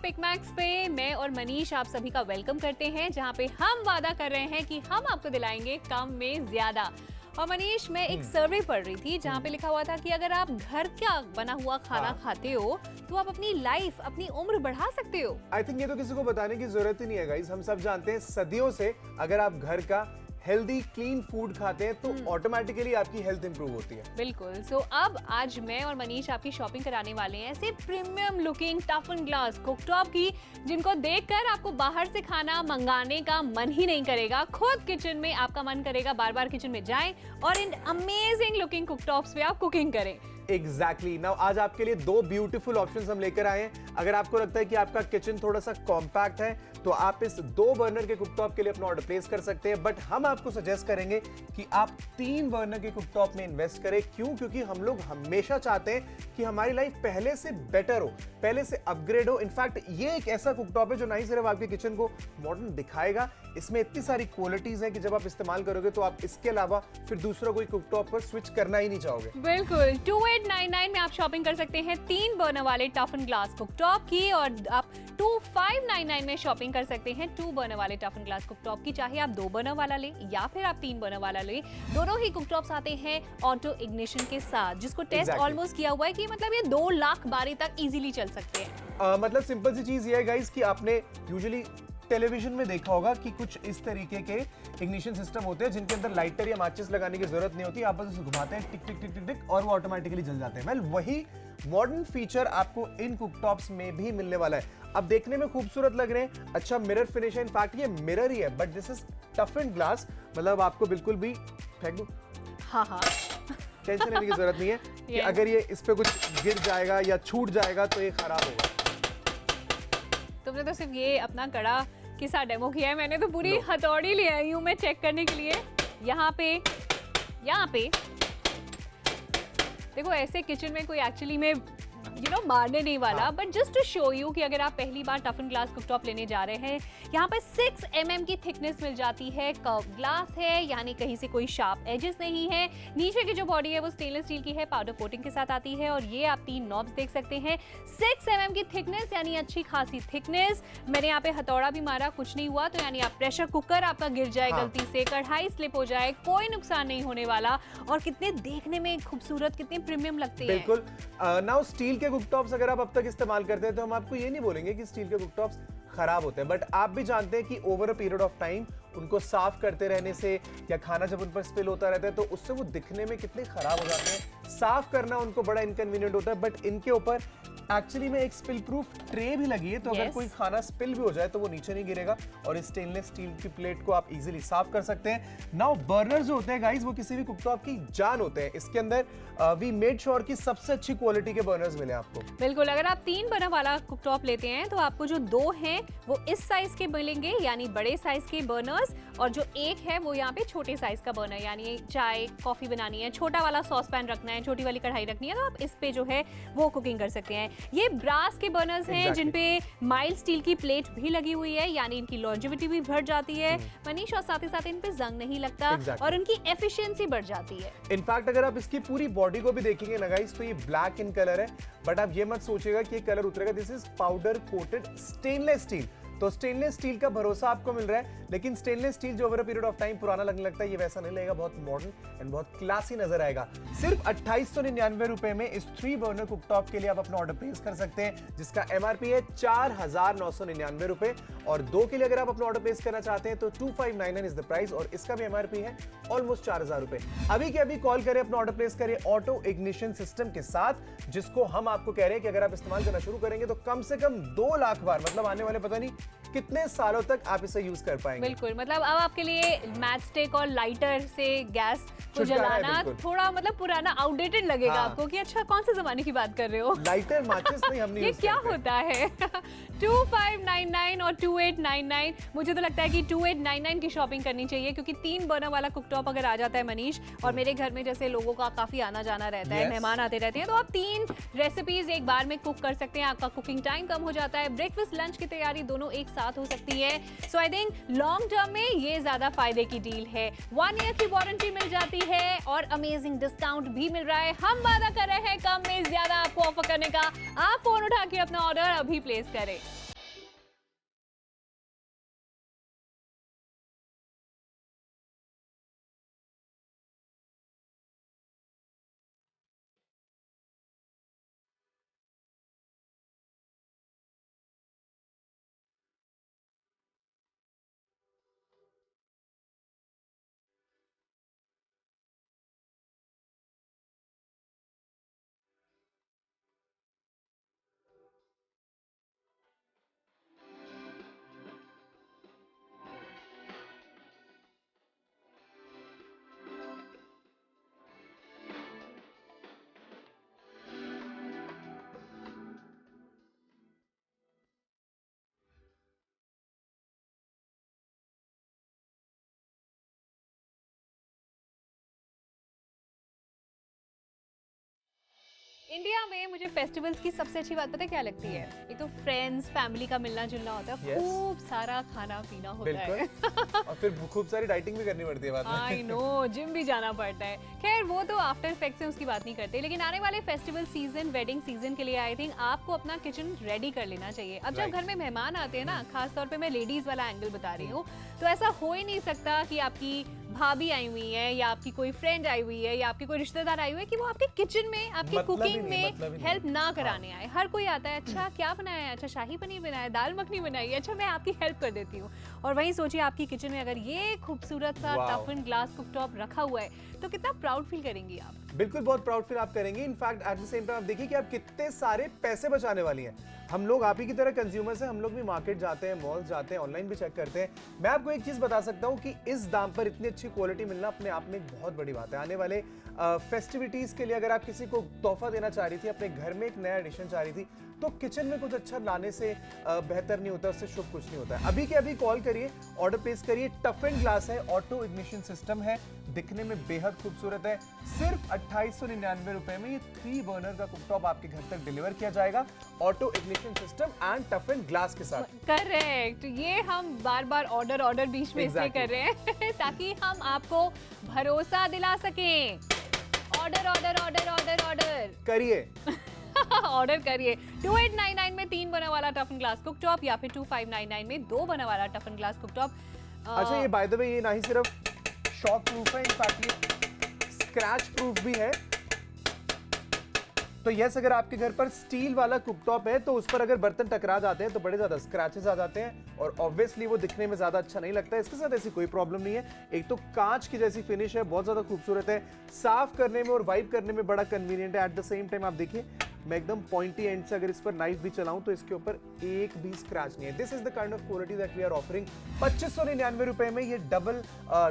पिकमैक्स पे मैं और मनीष आप सभी का वेलकम करते हैं, जहां पे हम वादा कर रहे हैं कि हम आपको दिलाएंगे कम में ज्यादा। और मनीष, मैं एक सर्वे पढ़ रही थी जहां पे लिखा हुआ था कि अगर आप घर का बना हुआ खाना खाते हो तो आप अपनी लाइफ, अपनी उम्र बढ़ा सकते हो। आई थिंक ये तो किसी को बताने की जरूरत ही नहीं है गाइस। हम सब जानते हैं सदियों से अगर आप घर का हेल्दी क्लीन फूड खाते हैं तो ऑटोमेटिकली आपकी हेल्थ इंप्रूव होती है। बिल्कुल। सो अब आज मैं और मनीष आपकी शॉपिंग कराने वाले हैं ऐसे premium looking tough and glass cooktop की, जिनको देखकर आपको बाहर से खाना मंगाने का मन ही नहीं करेगा। खुद किचन में आपका मन करेगा बार बार किचन में जाएं और इन अमेजिंग लुकिंग कुकटॉप्स पे आप कुकिंग करें। एग्जैक्टली। नाउ आज आपके लिए दो ब्यूटीफुल ऑप्शंस हम लेकर आए हैं। अगर आपको लगता है कि आपका किचन थोड़ा सा कॉम्पैक्ट है तो आप इस 2 बर्नर के कुकटॉप के लिए अपना ऑर्डर प्लेस कर सकते हैं, बट हम आपको सजेस्ट करेंगे कि आप 3 बर्नर के कुकटॉप में इन्वेस्ट करें। क्यों? क्योंकि हम लोग हमेशा चाहते हैं कि हमारी लाइफ पहले से बेटर हो, पहले से अपग्रेड हो। इनफैक्ट ये एक ऐसा कुकटॉप है जो ना ही सिर्फ आपके किचन को मॉडर्न दिखाएगा, इसमें इतनी सारी क्वालिटीज हैं कि जब आप इस्तेमाल करोगे तो आप इसके अलावा फिर दूसरा कोई कुकटॉप पर स्विच करना ही नहीं चाहोगे। बिल्कुल। 2899 में आप शॉपिंग कर सकते हैं 3 बर्नर वाले टफ एंड ग्लास कुकटॉप की, और आप 2599 में शॉपिंग कर सकते हैं 2 बर्नर वाले टफ एंड ग्लास कुकटॉप की। चाहे आप 2 बर्नर वाला लें या फिर आप 3 बर्नर वाला लें, दोनों ही कुकटॉप्स आते हैं ऑटो इग्निशन के साथ, जिसको टेस्ट ऑलमोस्ट किया हुआ है कि मतलब ये 2 लाख बारी तक इजीली चल सकते हैं। मतलब सिंपल सी चीज ये है गाइस कि आपने यूजुअली टेलीविजन में देखा होगा कि कुछ इस तरीके के इग्निशन सिस्टम होते हैं जिनके अंदर लाइटर या माचिस लगाने की जरूरत नहीं होती, आप बस उसे घुमाते हैं टिक टिक टिक टिक टिक और वो ऑटोमेटिकली जल जाते हैं। वेल, वही मॉडर्न फीचर आपको इन कुकटॉप्स में भी मिलने वाला है। अब देखने में खूबसूरत लग रहे हैं, अच्छा मिरर फिनिश है, इनफैक्ट ये मिरर ही है, but this is tough and glass, मतलब आपको बिल्कुल भी फेंक दो, हाँ टेंशन लेने की जरूरत नहीं है कि अगर ये इस पे कुछ गिर जाएगा या छूट जाएगा तो ये खराब होगा। तुमने तो सिर्फ ये अपना कड़ा किस्सा डेमो किया है, मैंने तो पूरी हथौड़ी ले आई हूँ मैं चेक करने के लिए। यहाँ पे देखो, ऐसे किचन में कोई एक्चुअली में मारने नहीं वाला, but just to show you कि अगर आप पहली बार टफ एंड ग्लास कुकटॉप लेने जा रहे हैं, यहाँ पे 6 mm की थिकनेस मिल जाती है, कर्व ग्लास है, यानी कहीं से कोई शार्प एजेस नहीं है। नीचे की जो बॉडी है वो स्टेनलेस स्टील की है, पाउडर कोटिंग के साथ आती है, और ये आप 3 नॉब्स देख सकते हैं। 6 mm की थिकनेस यानी अच्छी खासी थिकनेस। मैंने यहाँ पे हथौड़ा भी मारा, कुछ नहीं हुआ, तो यानी आप प्रेशर कुकर आपका गिर जाए गलती से, कढ़ाई स्लिप हो जाए, कोई नुकसान नहीं होने वाला। और कितने देखने में खूबसूरत, कितने प्रीमियम लगते हैं। बिल्कुल। नाउ स्टील के कुकटॉप्स अगर आप अब तक इस्तेमाल करते हैं तो हम आपको ये नहीं बोलेंगे कि स्टील के कुकटॉप्स खराब होते हैं, बट आप भी जानते हैं कि over a period of time उनको साफ करते रहने से या खाना जब उन पर स्पिल होता रहता है तो उससे वो दिखने में कितने खराब हो जाते हैं। साफ करना उनको बड़ा इनकन्वीनियंट होता है, बट इनके ऊपर एक्चुअली में एक स्पिल प्रूफ ट्रे भी लगी है, तो अगर कोई खाना स्पिल भी हो जाए तो वो नीचे नहीं गिरेगा, और इस स्टेनलेस स्टील की प्लेट को आप इजीली साफ कर सकते हैं। नाउ बर्नर्स जो होते हैं गाइस, वो किसी भी कुकटॉप की जान होते हैं। इसके अंदर वी मेड श्योर की सबसे अच्छी क्वालिटी के बर्नर्स मिले आपको। बिल्कुल। अगर आप 3 बर्नर वाला कुकटॉप लेते हैं तो आपको जो 2 हैं वो इस साइज के मिलेंगे, यानी बड़े साइज के बर्नर्स, और जो 1 है वो यहाँ पे छोटे साइज का बर्नर, यानी चाय कॉफी बनानी है, छोटा वाला सॉस पैन रखना है, छोटी वाली कढ़ाई रखनी है, तो आप इस पे जो है वो कुकिंग कर सकते हैं। ये ब्रास के बर्नर्स हैं जिनपे माइल्ड स्टील की प्लेट भी लगी हुई है, यानी इनकी लॉन्जेविटी भी बढ़ जाती है मनीष, और साथ ही साथ इन पे जंग नहीं लगता और इनकी एफिशिएंसी बढ़ जाती है। इनफैक्ट अगर आप इसकी पूरी बॉडी को भी देखेंगे ना गाइस, तो ये ब्लैक इन कलर है, बट आप ये मत सोचिएगा कि ये कलर उतरेगा। This is powder coated stainless steel, तो स्टेनलेस स्टील का भरोसा आपको मिल रहा है, लेकिन स्टेनलेस स्टील जो over a period of time पुराना लगने लगता है, ये वैसा नहीं लगेगा, बहुत मॉडर्न एंड बहुत क्लासी नजर आएगा। सिर्फ 2899 रुपए में इस 3 बर्नर कुकटॉप के लिए आप अपना ऑर्डर प्लेस कर सकते हैं, जिसका एमआरपी है 4999 रुपए, और 2 के लिए अगर आप अपना ऑर्डर प्लेस करना चाहते हैं तो 2599 इज द प्राइस, और इसका भी एमआरपी है ऑलमोस्ट 4000 रुपए। अभी के अभी कॉल करें, अपना ऑर्डर प्लेस करें ऑटो इग्निशन सिस्टम के साथ, जिसको हम आपको कह रहे हैं कि अगर आप इस्तेमाल करना शुरू करेंगे तो कम से कम 2 लाख बार, मतलब आने वाले पता नहीं कितने सालों तक आप इसे यूज कर पाएंगे। बिल्कुल। मतलब अब आपके लिए मैच स्टिक और लाइटर से गैस को जलाना थोड़ा मतलब पुराना, आउटडेटेड लगेगा आपको कि अच्छा कौन से जमाने की बात कर रहे हो। लाइटर माचिस नहीं, हम नहीं ये क्या होता है। 2599 और 2899, मुझे तो लगता है कि 2899 की शॉपिंग करनी चाहिए, क्योंकि 3 बर्नर वाला कुकटॉप अगर आ जाता है मनीष, और मेरे घर में जैसे लोगों का काफी आना जाना रहता है, मेहमान आते रहते हैं, तो आप 3 रेसिपीज एक बार में कुक कर सकते हैं, आपका कुकिंग टाइम कम हो जाता है, ब्रेकफास्ट लंच की तैयारी दोनों एक साथ हो सकती है। सो आई थिंक लॉन्ग टर्म में ये ज्यादा फायदे की डील है। 1 ईयर की वारंटी मिल जाती है और अमेजिंग डिस्काउंट भी मिल रहा है। हम वादा कर रहे हैं कम में ज्यादा आपको ऑफर करने का। आप फोन उठा के अपना ऑर्डर अभी प्लेस करें। इंडिया में मुझे फेस्टिवल्स की सबसे अच्छी बात पता है क्या लगती है? एक तो फ्रेंड्स फैमिली का मिलना जुलना होता है, Yes. खूब सारा खाना पीना होता है। बिल्कुल। और फिर खूब सारी डाइटिंग भी करनी पड़ती है बाद में। आई नो, जिम भी जाना पड़ता है। खैर वो तो आफ्टर इफेक्ट से उसकी बात नहीं करते, लेकिन आने वाले फेस्टिवल सीजन, वेडिंग सीजन के लिए आई थिंक आपको अपना किचन रेडी कर लेना चाहिए। अब जब Right. घर में मेहमान आते हैं ना, खास तौर पे मैं लेडीज वाला एंगल बता रही हूँ, तो ऐसा हो ही नहीं सकता कि आपकी भाभी आई हुई है या आपकी कोई फ्रेंड आई हुई है या आपकी कोई रिश्तेदार आई हुई है कि वो आपके किचन में, आपकी मतलब ही कुकिंग नहीं, में मतलब ही नहीं। हेल्प ना कराने आए। हर कोई आता है, अच्छा क्या बनाया है, अच्छा शाही पनीर बनाया है, दाल मखनी बनाई है, अच्छा मैं आपकी हेल्प कर देती हूँ। और वहीं सोचिए आपकी किचन में अगर ये खूबसूरत सा Wow. टफन ग्लास कुकटॉप रखा हुआ है तो कितना प्राउड फील करेंगी आप। बिल्कुल, बहुत प्राउड फील आप करेंगे। In fact at the same time आप देखिए कि आप कितने सारे पैसे बचाने वाली हैं। हम लोग आप ही की तरह कंज्यूमर्स हैं, हम लोग भी मार्केट जाते हैं, मॉल जाते हैं, ऑनलाइन भी चेक करते हैं। मैं आपको एक चीज बता सकता हूँ कि इस दाम पर इतनी अच्छी क्वालिटी मिलना अपने आप में एक बहुत बड़ी बात है। आने वाले फेस्टिविटीज के लिए अगर आप किसी को तोहफा देना चाह रही थी, अपने घर में एक नया एडिशन चाह रही थी, तो किचन में कुछ अच्छा लाने से बेहतर नहीं होता, उससे शुभ कुछ नहीं होता है। अभी के अभी कॉल करिए, ऑर्डर प्लेस करिए। टफन ग्लास है, ऑटो इग्निशन सिस्टम है, दिखने में बेहद खूबसूरत है। सिर्फ 2899 रुपए में ये 3 बर्नर का कुकटॉप आपके घर तक डिलीवर किया जाएगा, auto ignition system and टफन glass के साथ। करेक्ट, ये हम बार बार ऑर्डर बीच में इसलिए कर रहे हैं ताकि हम आपको भरोसा दिला सकें। ऑर्डर करिए। ऑर्डर करिए 2899 में 3 बना वाला टफन ग्लास कुकटॉप या फिर 2599 में 2 बना वाला टफन ग्लास कुकटॉप। अच्छा, ये बाय द वे ये ना ही सिर्फ शॉक प्रूफ है, इनफैक्ट ये स्क्रैच प्रूफ भी है। तो यस, अगर आपके घर पर स्टील वाला कुकटॉप है तो उस पर अगर बर्तन टकरा जाते हैं तो बड़े ज्यादा स्क्रैचेस आ जाते हैं और ऑब्वियसली वो दिखने में ज्यादा अच्छा नहीं लगता है। इसके साथ ऐसी कोई प्रॉब्लम नहीं है। एक तो कांच की जैसी फिनिश है, बहुत ज्यादा खूबसूरत है, साफ करने में और वाइप करने में बड़ा कन्वीनियंट है। एट द सेम टाइम आप देखिए, मैं एकदम पॉइंटी एंड से अगर इस पर नाइफ भी चलाऊं तो इसके ऊपर एक भी स्क्रैच नहीं है। This is the kind of quality that we are offering. 2599 रुपए में ये डबल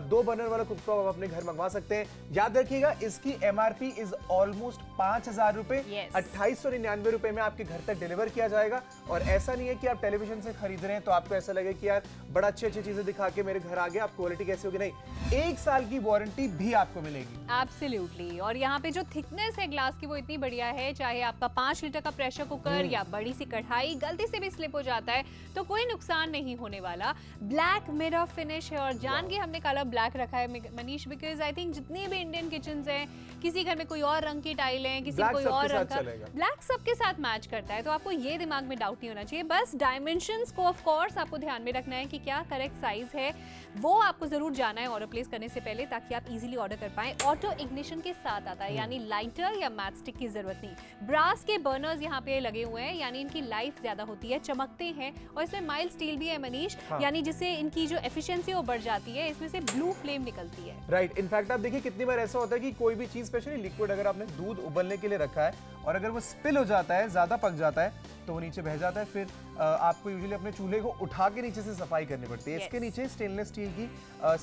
2 बर्नर वाला कुकटॉप आप अपने घर मंगवा सकते हैं। याद रखिएगा, इसकी एमआरपी इज ऑलमोस्ट 5000 रुपए। Yes. 2899 रुपए में आपके घर तक डिलीवर किया जाएगा। और ऐसा नहीं है कि आप टेलीविजन से खरीद रहे हैं तो आपको ऐसा लगे कि यार बड़ा अच्छी चीजें दिखा के मेरे घर आ गया, आप क्वालिटी कैसी होगी। नहीं, 1 साल की वारंटी भी आपको मिलेगी। एब्सोल्युटली। और यहाँ पे जो थिकनेस है ग्लास की वो इतनी बढ़िया है, चाहे आपका 5 लीटर का प्रेशर कुकर या बड़ी सी कढ़ाई गलती से भी स्लिप हो जाता है तो कोई नुकसान नहीं होने वाला। ब्लैक मिरर फिनिश है और जान के हमने कलर ब्लैक रखा है मनीष, बिकॉज आई थिंक जितने भी इंडियन किचन्स हैं, किसी घर में कोई और रंग की टाइल है, किसी कोई और रंग का, ब्लैक सबके साथ मैच करता है। तो आपको ये दिमाग में डाउट नहीं होना चाहिए। बस डायमेंशंस को ऑफ कोर्स आपको ध्यान में रखना है कि क्या करेक्ट साइज है, वो आपको जरूर जाना है ऑर्डर प्लेस करने से पहले ताकि आप इजीली ऑर्डर कर पाएं। ऑटो इग्निशन के साथ आता है, यानी लाइटर या मैट स्टिक की जरूरत नहीं। ब्रास के बर्नर्स यहाँ पे लगे हुए हैं, यानी इनकी लाइफ ज्यादा होती है, चमकते हैं और इसमें माइल्ड स्टील भी है मनीष। हाँ। यानी जिससे इनकी जो एफिशिएंसी वो बढ़ जाती है, इसमें से ब्लू फ्लेम निकलती है। राइट। इनफैक्ट आप देखिए कितनी बार ऐसा होता है कि कोई भी चीज, स्पेशली लिक्विड, अगर आपने दूध उबलने के लिए रखा है और अगर वो स्पिल हो जाता है, ज्यादा पक जाता है तो वो नीचे बह जाता है। फिर आपको यूजुअली अपने चूल्हे को उठा के नीचे से सफाई करनी पड़ती है। Yes. इसके नीचे स्टेनलेस स्टील की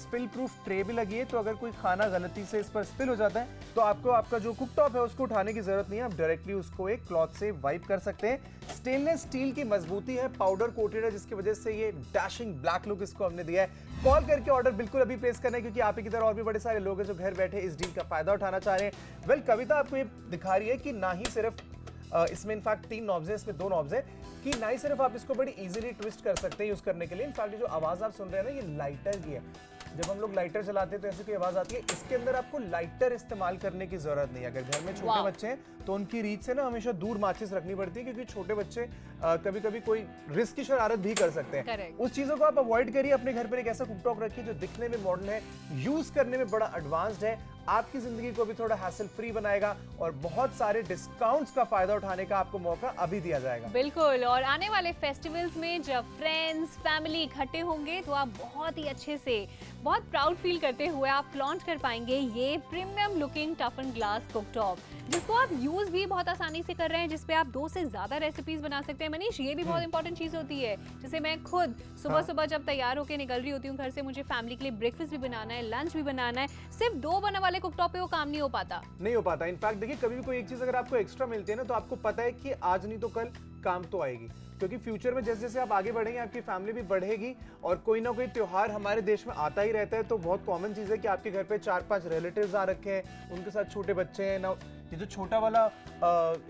स्पिल प्रूफ ट्रे भी लगी है, तो अगर कोई खाना गलती से इस पर स्पिल हो जाता है तो आपको आपका जो कुकटॉप है उसको उठाने की जरूरत नहीं है, आप डायरेक्टली उसको एक क्लॉथ से वाइप कर सकते हैं। स्टेनलेस स्टील की मजबूती है, पाउडर कोटेड है, जिसकी वजह से ये डैशिंग ब्लैक लुक इसको हमने दिया है। कॉल करके ऑर्डर बिल्कुल अभी प्लेस करना है, क्योंकि आप ही की तरह और भी बड़े सारे लोग हैं जो घर बैठे इस डील का फायदा उठाना चाह रहे हैं। वेल, कविता आपको ये दिखा रही है कि ना ही सिर्फ इसमें इनफैक्ट 3 नॉब्स हैं, इसमें 2 नॉब्स हैं, कि ना ही सिर्फ आप इसको बड़ी इजीली ट्विस्ट कर सकते हैं यूज करने के लिए। इनफैक्ट जो आवाज आप सुन रहे हैं ना, ये लाइटर की है। जब हम लोग लाइटर चलाते हैं तो ऐसी कोई आवाज आती है। इसके अंदर आपको लाइटर इस्तेमाल करने की जरूरत नहीं है। अगर घर में छोटे बच्चे हैं तो उनकी रीच से ना हमेशा दूर माचिस रखनी पड़ती है, क्योंकि छोटे बच्चे कभी कभी कोई रिस्क की शरारत भी कर सकते हैं। Correct. उस चीजों को आप अवॉइड करिए। अपने घर पर एक ऐसा कुकटॉप रखिए जो दिखने में मॉडर्न है, यूज करने में बड़ा एडवांस्ड है, आपकी जिंदगी को भी थोड़ा हैसल फ्री बनाएगा और बहुत सारे डिस्काउंट्स का फायदा उठाने का आपको मौका अभी दिया जाएगा। बिल्कुल। और आने वाले फेस्टिवल्स में जब फ्रेंड्स फैमिली इकट्ठे होंगे तो आप बहुत ही अच्छे से, बहुत प्राउड फील करते हुए आप लॉन्च कर पाएंगे ये प्रीमियम लुकिंग टफन ग्लास कुकटॉप, जिसको आप यूज भी बहुत आसानी से कर रहे हैं, जिसपे आप 2 से ज्यादा रेसिपीज बना सकते हैं। मनीष, ये भी बहुत इंपॉर्टेंट चीज होती है। जैसे मैं खुद सुबह सुबह जब तैयार होकर निकल रही होती हूँ घर से, मुझे फैमिली के लिए ब्रेकफास्ट भी बनाना है, लंच भी बनाना है, सिर्फ 2 बना वाले कुकटॉप पे वो काम नहीं हो पाता। नहीं हो पाता। इनफैक्ट देखिए, कभी भी कोई एक चीज अगर आपको एक्स्ट्रा मिलती है ना, तो आपको पता है कि आज नहीं तो कल काम तो आएगी, क्योंकि फ्यूचर में जैसे जैसे आप आगे बढ़ेंगे आपकी फैमिली भी बढ़ेगी और कोई ना कोई त्योहार हमारे देश में आता ही रहता है। तो बहुत कॉमन चीज़ है कि आपके घर पे 4-5 रिलेटिव्स आ रखे हैं, उनके साथ छोटे बच्चे हैं ना। ये जो छोटा वाला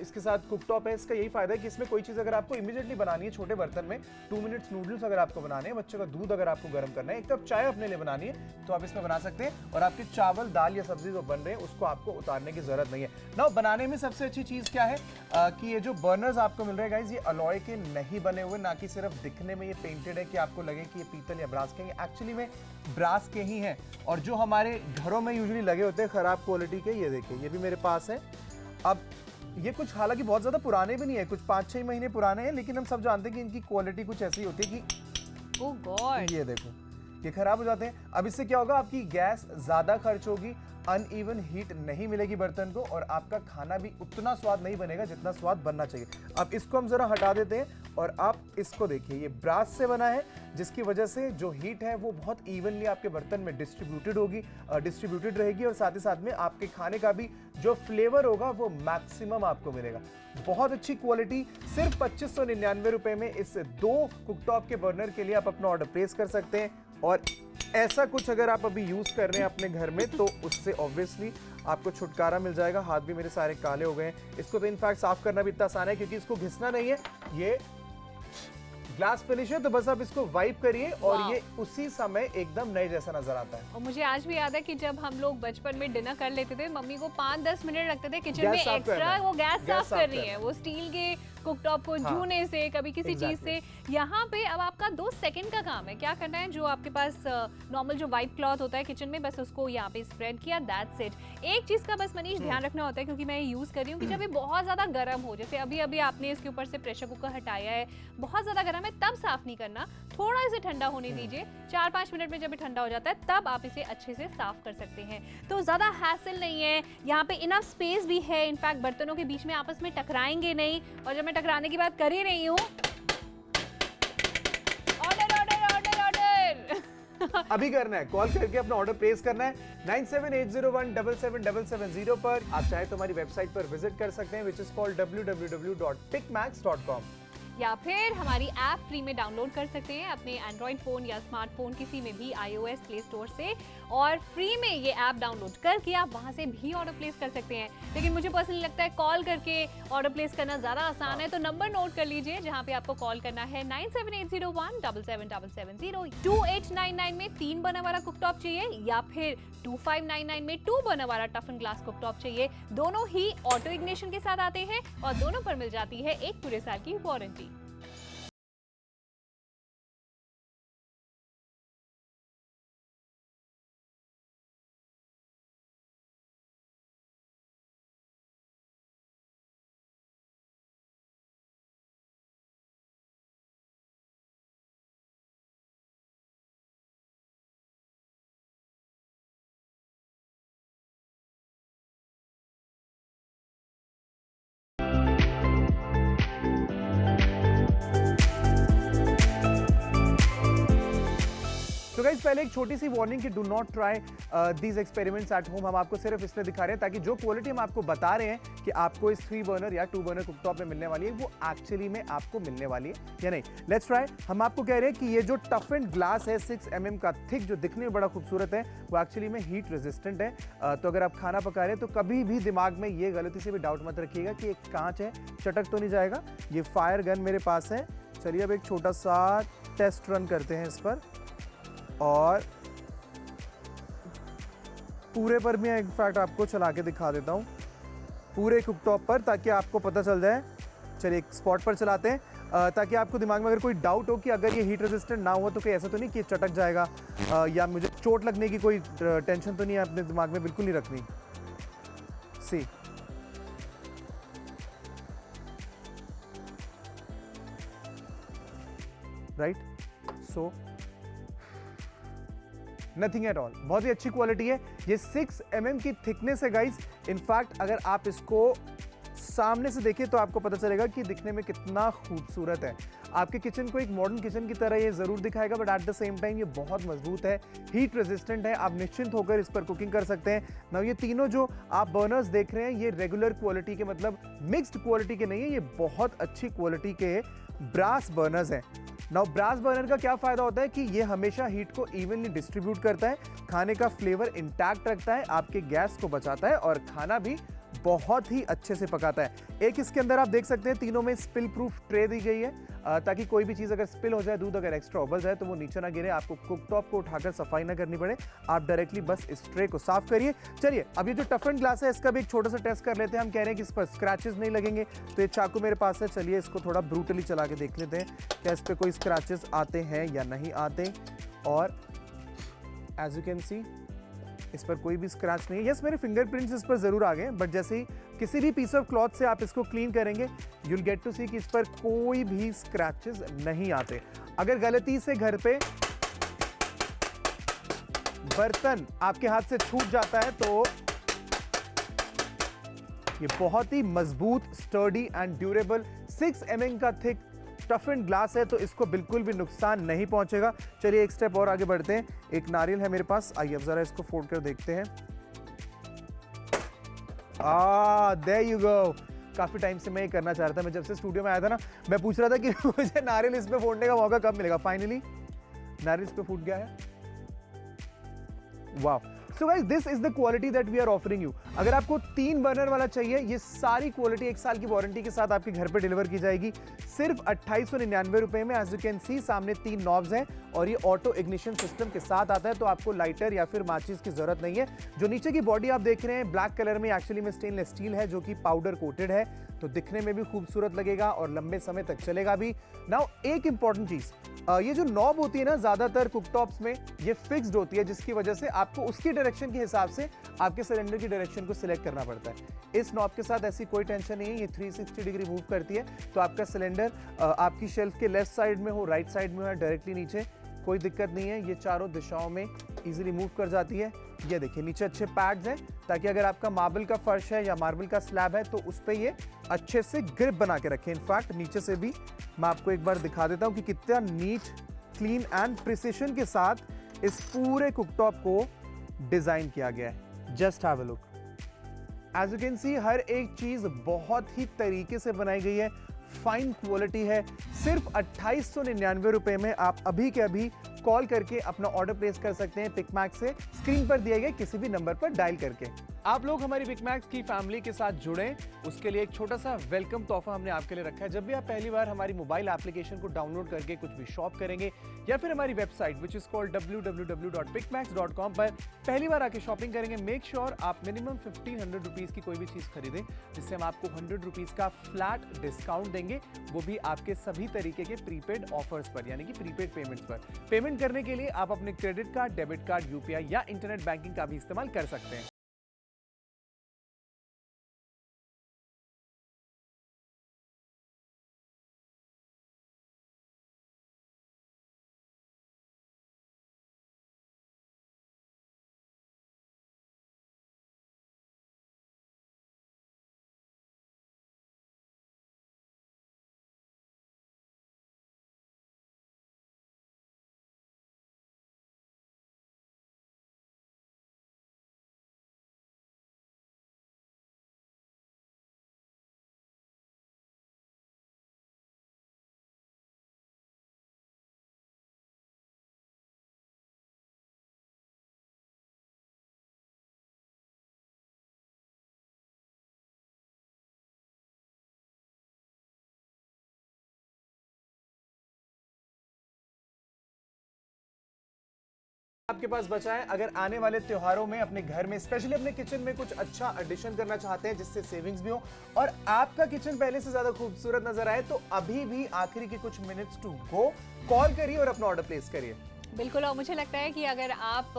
इसके साथ कुकटॉप है, इसका यही फायदा है कि इसमें कोई चीज़ अगर आपको इमीडिएटली बनानी है छोटे बर्तन में, 2 मिनट्स नूडल्स अगर आपको बनाने हैं, बच्चे का दूध अगर आपको गर्म करना है, 1 कप चाय अपने लिए बनानी है, तो आप इसमें बना सकते हैं। और आपके चावल दाल या सब्जी जो बन रहे हैं उसको आपको उतारने की जरूरत नहीं है ना। बनाने में सबसे अच्छी चीज़ क्या है कि ये जो बर्नर्स आपको मिल रहे हैं गाइज, ये अलॉय के नहीं बने हुए, ना कि सिर्फ दिखने में ये पेंटेड है कि आपको लगे कि ये पीतल या ब्रास के, एक्चुअली में ब्रास के ही हैं। और जो हमारे घरों में यूजुअली लगे होते हैं खराब क्वालिटी के, ये देखिए ये भी मेरे पास है। अब ये कुछ हालांकि बहुत ज़्यादा पुराने भी नहीं है, कुछ 5-6 महीने पुराने हैं, लेकिन हम सब जानते हैं कि इनकी क्वालिटी कुछ ऐसी होती है कि ओह गॉड, ये देखो ये खराब हो जाते हैं। अब इससे क्या होगा, आपकी गैस ज़्यादा खर्च होगी, अनइवन हीट नहीं मिलेगी बर्तन को, और आपका खाना भी उतना स्वाद नहीं बनेगा जितना स्वाद बनना चाहिए। अब इसको हम ज़रा हटा देते हैं और आप इसको देखिए, ये ब्रास से बना है, जिसकी वजह से जो हीट है वो बहुत इवनली आपके बर्तन में डिस्ट्रीब्यूटेड रहेगी, और साथ ही साथ में आपके खाने का भी जो फ्लेवर होगा वो मैक्सिमम आपको मिलेगा। बहुत अच्छी क्वालिटी, सिर्फ 2599 रुपए में इस 2 कुकटॉप के बर्नर के लिए आप अपना ऑर्डर प्लेस कर सकते हैं। और ऐसा कुछ अगर आप अभी यूज कर रहे हैं अपने घर में, तो उससे ऑब्वियसली आपको छुटकारा मिल जाएगा। हाथ भी मेरे सारे काले हो गए हैं। इसको तो इनफैक्ट साफ करना भी इतना आसान है, क्योंकि इसको घिसना नहीं है, ये ग्लास फिनिश है, तो बस आप इसको वाइप करिए और ये उसी समय एकदम नए जैसा नजर आता है। और मुझे आज भी याद है कि जब हम लोग बचपन में डिनर कर लेते थे, मम्मी को 5-10 मिनट लगते थे किचन में एक्स्ट्रा, वो गैस साफ कर रही है, वो स्टील के कुकटॉप को छूने से, कभी किसी चीज से। यहाँ पे अब आपका 2 सेकंड का काम है। क्या करना है, जो आपके पास नॉर्मल जो वाइट क्लॉथ होता है किचन में, बस उसको यहाँ पे स्प्रेड किया, दैट्स इट। एक चीज का बस मनीष ध्यान रखना होता है, क्योंकि मैं यूज कर रही हूँ, कि जब ये बहुत ज्यादा गर्म हो, जैसे अभी अभी आपने इसके ऊपर से प्रेशर कुकर हटाया है, बहुत ज्यादा गर्म है, तब साफ नहीं करना, थोड़ा इसे ठंडा होने दीजिए। 4-5 मिनट में जब ये ठंडा हो जाता है, तब आप इसे अच्छे से साफ कर सकते हैं। तो ज्यादा हैसल नहीं है, यहाँ पे इनफ स्पेस भी है, इनफैक्ट बर्तनों के बीच में आपस में टकराएंगे नहीं। और जब मैं टकराने की बात कर ही रही हूँ, ऑर्डर ऑर्डर ऑर्डर ऑर्डर अभी करना है, कॉल करके अपना ऑर्डर प्लेस करना है 9780177770 पर। आप चाहे तो हमारी वेबसाइट पर विजिट कर सकते हैं, विच इज कॉल्ड www.pickmax.com, या फिर हमारी ऐप फ्री में डाउनलोड कर सकते हैं अपने एंड्रॉइड फोन या स्मार्टफोन किसी में भी iOS प्ले स्टोर से, और फ्री में ये ऐप डाउनलोड करके आप वहां से भी ऑर्डर प्लेस कर सकते हैं। लेकिन मुझे पर्सनली लगता है कॉल करके ऑर्डर प्लेस करना ज्यादा आसान है, तो नंबर नोट कर लीजिए जहां पे आपको कॉल करना है 9780177770। 2899 में 3 बर्नर वाला कुकटॉप चाहिए, या फिर 2599 में 2 बर्नर वाला टफन ग्लास कुकटॉप चाहिए। दोनों ही ऑटो इग्निशन के साथ आते हैं और दोनों पर मिल जाती है 1 पूरे साल की वारंटी। तो गाइस पहले एक छोटी सी वार्निंग कि do not try these experiments at home. हम आपको सिर्फ इसलिए दिखा रहे हैं ताकि जो क्वालिटी हम आपको बता रहे हैं कि आपको इस 3 बर्नर या 2 बर्नर कुकटॉप में मिलने वाली है, वो एक्चुअली में आपको मिलने वाली है या नहीं। Let's try. हम आपको कह रहे हैं कि ये जो टफेंड ग्लास है 6 mm का थिक, जो दिखने में बड़ा खूबसूरत है, वो एक्चुअली में हीट रेजिस्टेंट है। तो अगर आप खाना पका रहे हैं तो कभी भी दिमाग में ये गलती से भी डाउट मत रखिएगा कि एक कांच है, चटक तो नहीं जाएगा। ये फायर गन मेरे पास है। चलिए अब एक छोटा सा टेस्ट रन करते हैं इस पर, और पूरे पर मैं इनफैक्ट आपको चला के दिखा देता हूँ, पूरे कुकटॉप पर, ताकि आपको पता चल जाए। चलिए एक स्पॉट पर चलाते हैं ताकि आपको दिमाग में अगर कोई डाउट हो कि अगर ये हीट रेजिस्टेंट ना हो तो कोई ऐसा तो नहीं कि चटक जाएगा या मुझे चोट लगने की कोई टेंशन तो नहीं है, अपने दिमाग में बिल्कुल नहीं रखनी। See right, so nothing at all, बहुत ही अच्छी क्वालिटी है। ये 6 mm की थिकनेस है गाइस। इनफैक्ट अगर आप इसको सामने से देखें तो आपको पता चलेगा कि दिखने में कितना खूबसूरत है। आपके किचन को एक मॉडर्न किचन की तरह ये जरूर दिखाएगा, but at the same time ये बहुत मजबूत है, हीट रेजिस्टेंट है, आप निश्चिंत होकर इस पर कुकिंग कर सकते हैं। नाउ ये तीनों जो आप बर्नर्स देख रहे हैं ये रेगुलर क्वालिटी के, मतलब मिक्स्ड क्वालिटी के नहीं है, ये बहुत अच्छी क्वालिटी के ब्रास बर्नर्स हैं। नाउ ब्रास बर्नर का क्या फायदा होता है कि ये हमेशा हीट को इवनली डिस्ट्रीब्यूट करता है, खाने का फ्लेवर इंटैक्ट रखता है, आपके गैस को बचाता है और खाना भी बहुत ही अच्छे से पकाता है। एक इसके अंदर आप देख सकते हैं तीनों में स्पिल प्रूफ ट्रे दी गई है, ताकि कोई भी चीज़ अगर स्पिल हो जाए, दूध अगर एक्स्ट्रा उबल जाए तो वो नीचे ना गिरे, आपको कुकटॉप को उठाकर सफाई ना करनी पड़े, आप डायरेक्टली बस इस ट्रे को साफ करिए। चलिए अब ये जो टफन ग्लास है इसका भी एक छोटा सा टेस्ट कर लेते हैं। हम कह रहे हैं कि इस पर स्क्रैचेस नहीं लगेंगे, तो ये चाकू मेरे पास है, चलिए इसको थोड़ा ब्रूटली चला के देख लेते हैं क्या इस पर कोई स्क्रैचेस आते हैं या नहीं आते। और एज यू कैन सी इस पर कोई भी स्क्रैच नहीं है। यस, मेरे फिंगरप्रिंट्स इस पर जरूर आ गए, बट जैसे ही किसी भी पीस ऑफ क्लॉथ से आप इसको क्लीन करेंगे यू विल गेट टू सी कि इस पर कोई भी स्क्रैचेस नहीं आते। अगर गलती से घर पे बर्तन आपके हाथ से छूट जाता है तो ये बहुत ही मजबूत, स्टर्डी एंड ड्यूरेबल 6 mm का थिक टफन ग्लास है, तो इसको बिल्कुल भी नुकसान नहीं पहुंचेगा। चलिए एक स्टेप और आगे बढ़ते हैं। एक नारियल है मेरे पास, आइए अब जरा इसको फोड़ कर देखते हैं। There you go. काफी टाइम से मैं ये करना चाह रहा था, मैं जब से स्टूडियो में आया था ना, मैं पूछ रहा था कि मुझे नारियल इस पे फोड़ने का मौका कब मिलेगा। फाइनली नारियल इस पे फूट गया है। वाह। So guys, this is the quality that we are offering you. अगर आपको 3 बर्नर वाला चाहिए, ये सारी क्वालिटी 1 साल की वारंटी के साथ आपके घर पे डिलीवर की जाएगी सिर्फ 2899 रुपए में। एज यू कैन सी सामने 3 नॉब्स हैं और ये ऑटो इग्निशन सिस्टम के साथ आता है, तो आपको लाइटर या फिर माचिस की जरूरत नहीं है। जो नीचे की बॉडी आप देख रहे हैं ब्लैक कलर में, एक्चुअली में स्टेनलेस स्टील है जो कि पाउडर कोटेड है, तो दिखने में भी खूबसूरत लगेगा और लंबे समय तक चलेगा भी। नाउ एक इंपॉर्टेंट चीज, ये जो नॉब होती है ना, ज्यादातर कुकटॉप्स में ये फिक्स्ड होती है, जिसकी वजह से आपको उसकी डायरेक्शन के हिसाब से आपके सिलेंडर की डायरेक्शन को सिलेक्ट करना पड़ता है। इस नॉब के साथ ऐसी कोई टेंशन नहीं है, ये 360 डिग्री मूव करती है, तो आपका सिलेंडर आपकी शेल्फ के लेफ्ट साइड में हो, राइट साइड में हो, डायरेक्टली नीचे, कोई दिक्कत नहीं है। ये चारों दिशाओं में इजीली मूव कर जाती है। ये देखिए नीचे अच्छे पैड्स हैं, ताकि अगर आपका मार्बल का फर्श है या मार्बल का स्लैब है तो उस पर ये अच्छे से ग्रिप बना के रखें। इनफैक्ट नीचे से भी मैं आपको एक बार दिखा देता हूं कि कितना नीट, क्लीन एंड प्रिसिशन के साथ इस पूरे कुकटॉप को डिजाइन किया गया है। Just have a look. As you can see हर एक चीज बहुत ही तरीके से बनाई गई है, फाइन क्वालिटी है। सिर्फ 2899 रुपए में आप अभी के अभी कॉल करके अपना ऑर्डर प्लेस कर सकते हैं पिकमैक्स से, स्क्रीन पर दिए गए किसी भी नंबर पर डायल करके। आप लोग हमारी पिकमैक्स की फैमिली के साथ जुड़ें, उसके लिए एक छोटा सा वेलकम तोहफा हमने आपके लिए रखा है। जब भी आप पहली बार हमारी मोबाइल एप्लीकेशन को डाउनलोड करके कुछ भी शॉप करेंगे या फिर हमारी website which is called www.picmax.com पर पहली बार आके शॉपिंग करेंगे, मेक श्योर आप मिनिमम 1500 रुपीज की कोई भी चीज खरीदें, जिससे हम आपको 100 रुपीज का फ्लैट डिस्काउंट देंगे, वो भी आपके सभी तरीके के प्रीपेड ऑफर्स पर, यानी कि प्रीपेड पेमेंट्स पर। पेमेंट करने के लिए आप अपने credit card, debit card, UPI या इंटरनेट बैंकिंग का भी इस्तेमाल कर सकते हैं। आपके पास बचा है, अगर आने वाले त्योहारों में अपने घर में, स्पेशली अपने किचन में कुछ अच्छा एडिशन करना चाहते हैं जिससे सेविंग्स भी हो और आपका किचन पहले से ज्यादा खूबसूरत नजर आए, तो अभी भी आखिरी के कुछ मिनट्स टू गो, कॉल करिए और अपना ऑर्डर प्लेस करिए। बिल्कुल, और मुझे लगता है कि अगर आप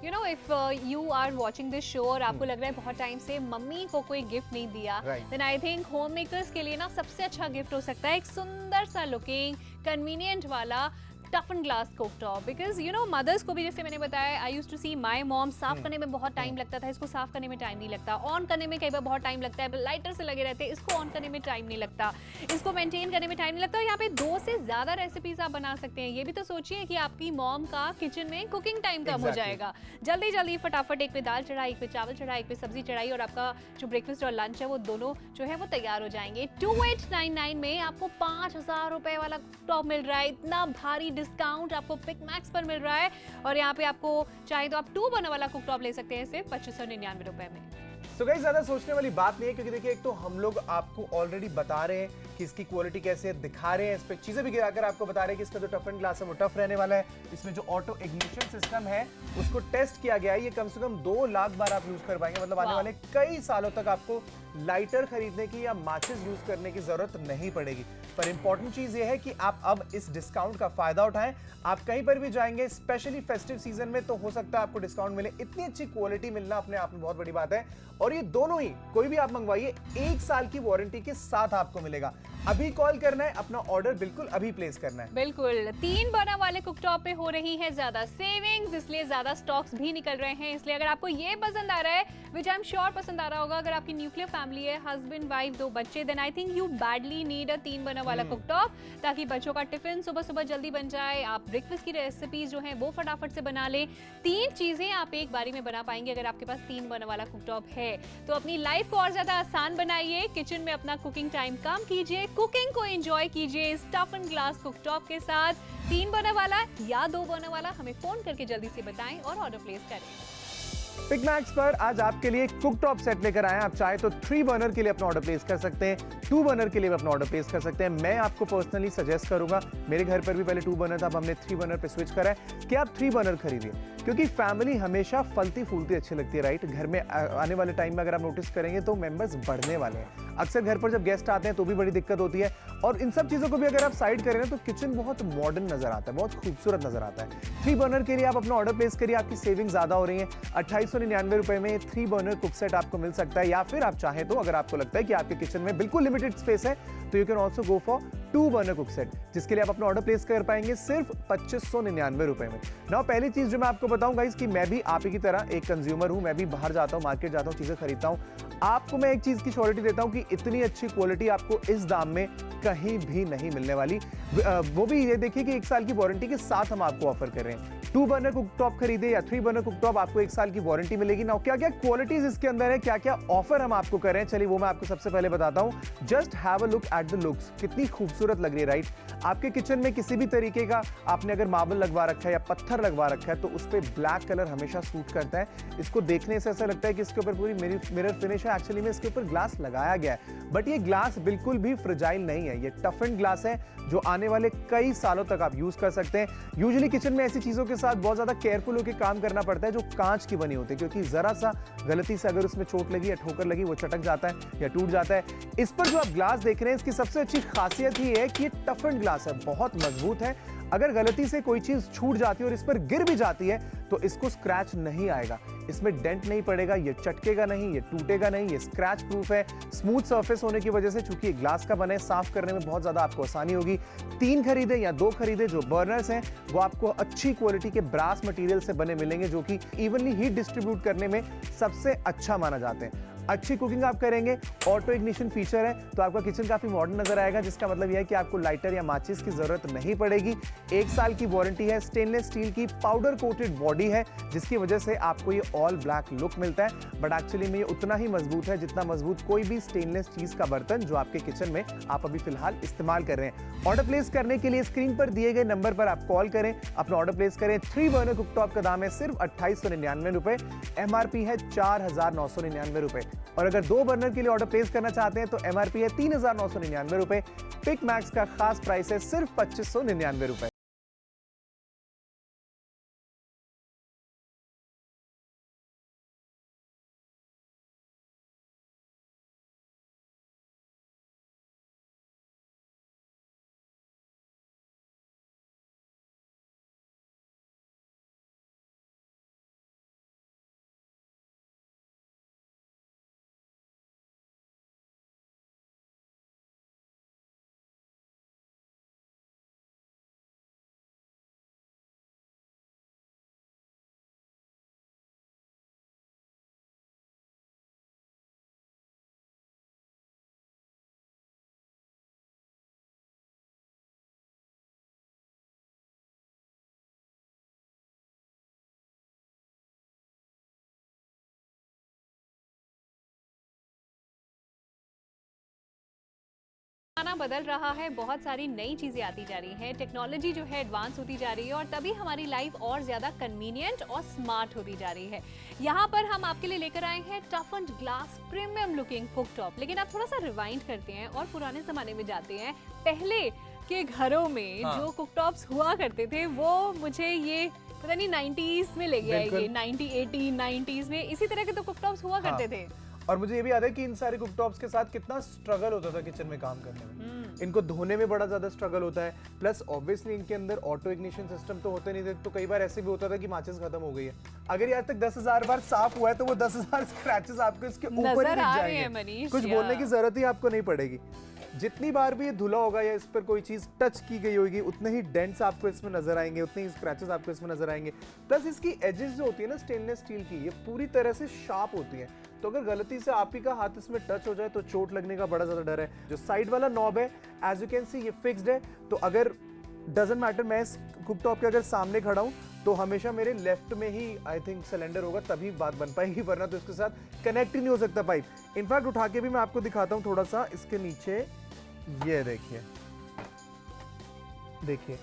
you know if you are watching this show और आपको लग रहा है बहुत टाइम से मम्मी को कोई गिफ्ट नहीं दिया, then I think home makers के लिए ना सबसे अच्छा गिफ्ट हो सकता है एक सुंदर सा लुकिंग, कन्वीनियंट वाला toughen glass cooktop, because you know mothers को भी, जैसे मैंने बताया, I used to see my mom, साफ करने में बहुत टाइम लगता था, इसको साफ करने में टाइम नहीं लगता, ऑन करने में कई बार बहुत टाइम लगता है, लाइटर से लगे रहते हैं, इसको ऑन करने में टाइम नहीं लगता, इसको मेंटेन करने में टाइम नहीं लगता, और यहाँ पे 2 से ज्यादा रेसिपीज आप बना सकते हैं। ये भी तो सोचिए कि आपकी मॉम का किचन में कुकिंग टाइम कम हो जाएगा, जल्दी जल्दी फटाफट एक पे दाल चढ़ाई, एक पे चावल चढ़ाई, एक पे सब्जी चढ़ाई, और आपका जो ब्रेकफास्ट और लंच है वो दोनों जो है वो तैयार हो जाएंगे। 2899 में आपको 5000 रुपए वाला कुकटॉप मिल रहा है, इतना भारी डिस्काउंट आपको पिक मैक्स पर मिल रहा है, और यहाँ पे आपको चाहे तो आप 2 बर्नर वाला कुकटॉप ले सकते हैं सिर्फ 2599 रुपए में। सो गाइस, ज्यादा सोचने वाली बात नहीं है, क्योंकि देखिए एक तो हम लोग आपको ऑलरेडी बता रहे हैं कि इसकी क्वालिटी कैसे है, दिखा रहे हैं, इस पे चीजें भी गिराकर आपको बता रहे हैं कि इसका जो टफन ग्लास है वो टफ रहने वाला है। इसमें जो ऑटो इग्निशन सिस्टम है उसको टेस्ट किया गया है, ये कम से कम 2 लाख बार आप यूज कर पाएंगे, मतलब आने वाले कई सालों तक आपको लाइटर खरीदने की या माचिस यूज करने की जरूरत नहीं पड़ेगी। पर इंपॉर्टेंट चीज ये है कि आप अब इस डिस्काउंट का फायदा उठाएं। आप कहीं पर भी जाएंगे, स्पेशली फेस्टिव सीजन में, तो हो सकता है आपको डिस्काउंट मिले। इतनी अच्छी क्वालिटी मिलना अपने आप में बहुत बड़ी बात है, और ये दोनों ही कोई भी आप मंगवाइए 1 साल की वारंटी के साथ आपको मिलेगा। अभी कॉल करना है, अपना ऑर्डर बिल्कुल अभी प्लेस करना है। बिल्कुल, 3 बर्नर वाले कुकटॉप पे हो रही है ज्यादा सेविंग्स, इसलिए ज्यादा स्टॉक्स भी निकल रहे हैं। इसलिए अगर आपको ये पसंद आ रहा है, विच आई एम श्योर पसंद आ रहा होगा, अगर आपकी न्यूक्लियर फैमिली है, हस्बैंड वाइफ 2 बच्चे, then I think you badly need a 3 burner वाला कुकटॉप, ताकि बच्चों का टिफिन सुबह सुबह जल्दी बन जाए, आप ब्रेकफास्ट की रेसिपीज जो है वो फटाफट से बना लें। 3 चीजें आप एक बारी में बना पाएंगे अगर आपके पास 3 बर्नर वाला कुकटॉप है। तो अपनी लाइफ को और ज्यादा आसान बनाइए, किचन में अपना कुकिंग टाइम कम कीजिए, कुकिंग को एंजॉय कीजिए इस टफन ग्लास कुकटॉप के साथ। 3 बर्नर वाला या 2 बर्नर वाला, हमें फोन करके जल्दी से बताएं और ऑर्डर प्लेस करें। पिक मैक्स पर आज आपके लिए कुकटॉप सेट लेकर आए हैं। आप चाहे तो 3 बर्नर के लिए अपना ऑर्डर प्लेस कर सकते हैं, 2 बर्नर के लिए भी अपना ऑर्डर प्लेस कर सकते हैं। मैं आपको पर्सनली सजेस्ट करूंगा, मेरे घर पर भी पहले 2 बर्नर था, अब हमने 3 बर्नर पे स्विच करा है कि आप 3 बर्नर खरीदिए, क्योंकि फैमिली हमेशा फलती फूलती अच्छी लगती है, राइट। घर में आने वाले टाइम में अगर आप नोटिस करेंगे तो मेंबर्स बढ़ने वाले हैं। अक्सर घर पर जब गेस्ट आते हैं तो भी बड़ी दिक्कत होती है, और इन सब चीजों को भी अगर आप साइड करें ना तो किचन बहुत मॉडर्न नजर आता है, बहुत खूबसूरत नजर आता है। 3 बर्नर के लिए आप अपना ऑर्डर प्लेस करिए, आपकी सेविंग ज्यादा हो रही है। 2899 रुपए में 3 बर्नर कुक सेट आपको मिल सकता है, या फिर आप चाहें तो अगर आपको लगता है कि आपके किचन में बिल्कुल लिमिटेड स्पेस है तो you can also go for 2 burner cook set, जिसके लिए आप अपना ऑर्डर प्लेस कर पाएंगे सिर्फ 2599 रुपए में। नाउ पहली चीज जो मैं आपको बताऊं गाइस, कि मैं भी आप ही की तरह एक कंज्यूमर हूं, मैं भी बाहर जाता हूं, मार्केट जाता हूं, चीजें खरीदता हूं। आपको मैं एक चीज की श्योरिटी देता हूं कि इतनी अच्छी क्वालिटी आपको इस दाम में कहीं भी नहीं मिलने वाली। वो भी ये देखिए कि 1 साल की वारंटी के साथ हम आपको ऑफर कर रहे हैं। 2 बर्नर कुकटॉप खरीदे या 3 बर्नर कुकटॉप, आपको 1 साल की वारंटी मिलेगी। ना क्या क्या क्वालिटीज इसके अंदर है, क्या क्या ऑफर हम आपको कर रहे हैं, चलिए वो मैं आपको सबसे पहले बताता हूं। Just have a look at the looks, कितनी खूबसूरत लग रही है, राइट। आपके किचन में किसी भी तरीके का आपने अगर मार्बल लगवा रखा है या पत्थर लगवा रखा है तो उस पर ब्लैक कलर हमेशा सूट करता है। इसको देखने से ऐसा लगता है कि इसके ऊपर पूरी मिरर फिनिश है, एक्चुअली में इसके ऊपर ग्लास लगाया गया है, बट ये ग्लास बिल्कुल भी फ्रेजाइल नहीं है, ये टफन ग्लास है जो आने वाले कई सालों तक आप यूज कर सकते हैं। यूजुअली किचन में ऐसी चीजों के साथ बहुत ज्यादा केयरफुल होकर काम करना पड़ता है जो कांच की बनी होती है, क्योंकि जरा सा गलती से अगर उसमें चोट लगी या ठोकर लगी वो चटक जाता है या टूट जाता है। इस पर जो आप ग्लास देख रहे हैं, इसकी सबसे अच्छी खासियत ये है कि ये टफन ग्लास है, बहुत मजबूत है। अगर गलती से कोई चीज छूट जाती है और इस पर गिर भी जाती है तो इसको स्क्रैच नहीं आएगा, इसमें डेंट नहीं पड़ेगा, ये चटकेगा नहीं, ये टूटेगा नहीं, ये स्क्रैच प्रूफ है। स्मूथ सरफेस होने की वजह से, चूंकि ग्लास का बना है, साफ करने में बहुत ज्यादा आपको आसानी होगी। 3 खरीदे या 2 खरीदे, जो बर्नर्स हैं वो आपको अच्छी क्वालिटी के ब्रास मटेरियल से बने मिलेंगे, जो कि इवनली हीट डिस्ट्रीब्यूट करने में सबसे अच्छा माना जाते हैं। अच्छी कुकिंग आप करेंगे, ऑटो इग्निशन फीचर है तो आपका किचन काफी मॉडर्न नजर आएगा, जिसका मतलब यह है कि आपको लाइटर या माचिस की जरूरत नहीं पड़ेगी। 1 साल की वारंटी है, स्टेनलेस स्टील की पाउडर कोटेड बॉडी है, जिसकी वजह से आपको ये ऑल ब्लैक लुक मिलता है, बट एक्चुअली में ये उतना ही मजबूत है जितना मजबूत कोई भी स्टेनलेस चीज का बर्तन जो आपके किचन में आप अभी फिलहाल इस्तेमाल कर रहे हैं। ऑर्डर प्लेस करने के लिए स्क्रीन पर दिए गए नंबर पर आप कॉल करें, अपना ऑर्डर प्लेस करें। 3 बर्नर कुकटॉप का दाम है सिर्फ 2899 रुपए, एमआरपी है 4999 रुपए, और अगर 2 बर्नर के लिए ऑर्डर प्लेस करना चाहते हैं तो एमआरपी है 3999 रुपए। पिक मैक्स का खास प्राइस है सिर्फ 2599 रुपए। जमाना बदल रहा है, बहुत सारी नई चीजें आती जा रही हैं, टेक्नोलॉजी जो है एडवांस होती जा रही है और तभी हमारी लाइफ और ज्यादा कन्वीनियंट और स्मार्ट होती जा रही है। यहाँ पर हम आपके लिए लेकर आए हैं toughened glass premium looking cooktop. लेकिन आप थोड़ा सा रिवाइंड करते हैं और पुराने जमाने में जाते हैं। पहले के घरों में जो कुकटॉप्स हुआ करते थे वो मुझे ये पता नहीं 90s में ले गया है, ये 90 80 90s में इसी तरह के तो कुकटॉप्स हुआ करते थे। और मुझे ये भी याद है कि इन सारे कुकटॉप्स के साथ कितना स्ट्रगल होता था किचन में काम करने में। इनको धोने में बड़ा ज्यादा स्ट्रगल होता है, प्लस ऑब्वियसली इनके अंदर ऑटो इग्निशन सिस्टम तो होते नहीं थे, तो कई बार ऐसे भी होता था कि माचिस खत्म हो गई है। अगर ये आज तक 10,000 बार साफ हुआ है तो वो 10,000 स्क्रैचेस आपको इसके ऊपर ही दिख जाएंगे, कुछ बोलने की जरूरत ही आपको नहीं पड़ेगी। जितनी बार भी ये धुला होगा या इस पर कोई चीज टच की गई होगी उतने ही डेंट्स आपको इसमें नजर आएंगे, उतने ही स्क्रैचेस आपको इसमें नजर आएंगे। प्लस इसकी एजेस जो होती है ना स्टेनलेस स्टील की, ये पूरी तरह से शार्प होती है, तो अगर गलती से आप ही का हाथ इसमें टच हो जाए तो चोट लगने का बड़ा ज्यादा डर है। जो साइड वाला नॉब है एज यू कैन सी ये फिक्स्ड है, तो अगर डजंट मैटर मैं इस कुकटॉप के अगर सामने खड़ा हूं तो हमेशा मेरे लेफ्ट में ही आई थिंक सिलेंडर होगा, तभी बात बन पाएगी, वरना तो इसके साथ कनेक्ट ही नहीं हो सकता पाइप। इनफैक्ट उठा के भी मैं आपको दिखाता हूं थोड़ा सा, इसके नीचे ये देखिए, देखिए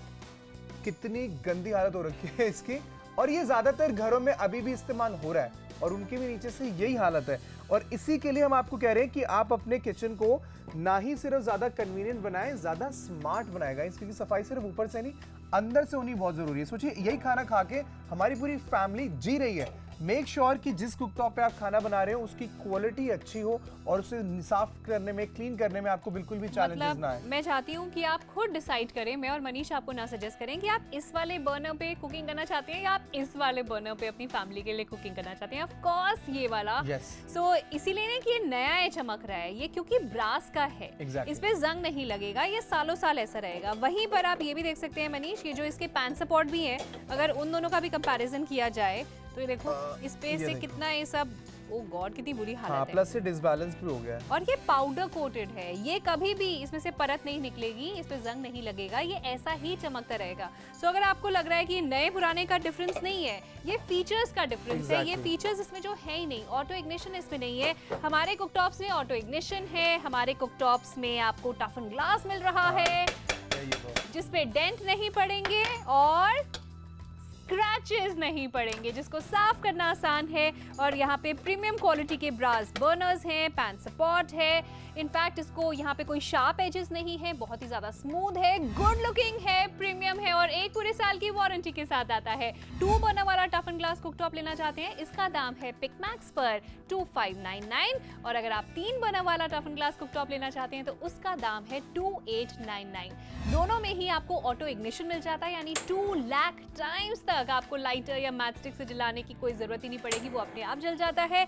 कितनी गंदी हालत हो रखी है इसकी, और ये ज्यादातर घरों में अभी भी इस्तेमाल हो रहा है और उनके भी नीचे से यही हालत है। और इसी के लिए हम आपको कह रहे हैं कि आप अपने किचन को ना ही सिर्फ ज्यादा कन्वीनियंट बनाएं, ज्यादा स्मार्ट बनाएगा, क्योंकि सफाई सिर्फ ऊपर से नहीं अंदर से होनी बहुत जरूरी है। सोचिए यही खाना खा के हमारी पूरी फैमिली जी रही है। मेक श्योर कि जिस कुकटॉप पे आप खाना बना रहे हो उसकी क्वालिटी अच्छी हो और उसे साफ करने में, क्लीन करने में आपको बिल्कुल भी चैलेंजेस ना आए। मैं चाहती हूँ कि आप खुद डिसाइड करें, मैं और मनीष आपको ना सजेस्ट करें कि आप इस वाले बर्नर पे कुकिंग करना चाहते हैं या आप इस वाले बर्नर पे अपनी फैमिली के लिए कुकिंग करना चाहते हैं। ऑफ कोर्स ये वाला सो इसीलिए ना कि ये नया है, चमक रहा है ये, क्योंकि ब्रास का है। इस पे जंग नहीं लगेगा, ये सालों साल ऐसा रहेगा। वहीं पर आप ये भी देख सकते हैं मनीष, ये जो इसके पैन सपोर्ट भी है, अगर उन दोनों का भी कंपैरिजन किया जाए तो ये देखो इस पे से कितना ये सब, ओ गॉड कितनी बुरी हालत है। प्लस से डिसबैलेंस भी हो गया है। और ये पाउडर कोटेड है, ये कभी भी इसमें से परत नहीं निकलेगी, इस पे जंग नहीं लगेगा, ये ऐसा ही चमकता रहेगा। सो अगर आपको लग रहा है कि नए पुराने का डिफरेंस नहीं है, ये फीचर्स का डिफरेंस है। ये फीचर्स इसमें जो है ही नहीं, ऑटो इग्निशन इसमें नहीं है। हमारे कुकटॉप्स में ऑटो इग्निशन है, हमारे कुकटॉप्स में आपको टफन ग्लास मिल रहा है जिसपे डेंट नहीं पड़ेंगे और स्क्रैचेस नहीं पड़ेंगे, जिसको साफ करना आसान है। और यहाँ पे प्रीमियम क्वालिटी के ब्रास बर्नर्स हैं, पैन सपोर्ट है। इनफैक्ट इसको यहाँ पे कोई शार्प एजेस नहीं है, बहुत ही ज्यादा स्मूथ है, गुड लुकिंग है, प्रीमियम है और एक पूरे साल की वारंटी के साथ आता है। 2 बर्नर वाला टफन ग्लास कुकटॉप लेना चाहते हैं, इसका दाम है पिकमैक्स पर 2599, और अगर आप 3 बर्नर वाला टफन ग्लास कुकटॉप लेना चाहते हैं तो उसका दाम है 2899। दोनों में ही आपको ऑटो इग्निशन मिल जाता है, यानी 2 लाख टाइम्स तक आपको लाइटर या मैचस्टिक से जलाने की कोई जरूरत ही नहीं पड़ेगी, वो अपने आप जल जाता है।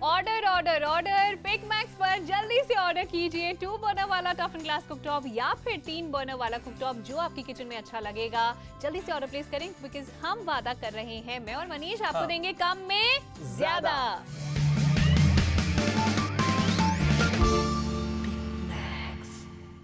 ऑर्डर ऑर्डर ऑर्डर पिकमैक्स पर जल्दी से ऑर्डर कीजिए 2 बर्नर वाला टफन ग्लास कुकटॉप या फिर 3 बर्नर वाला कुकटॉप, जो आपकी किचन में अच्छा लगेगा। जल्दी से ऑर्डर प्लेस करें, बिकॉज हम वादा कर रहे हैं, मैं और मनीष आपको देंगे कम में ज्यादा।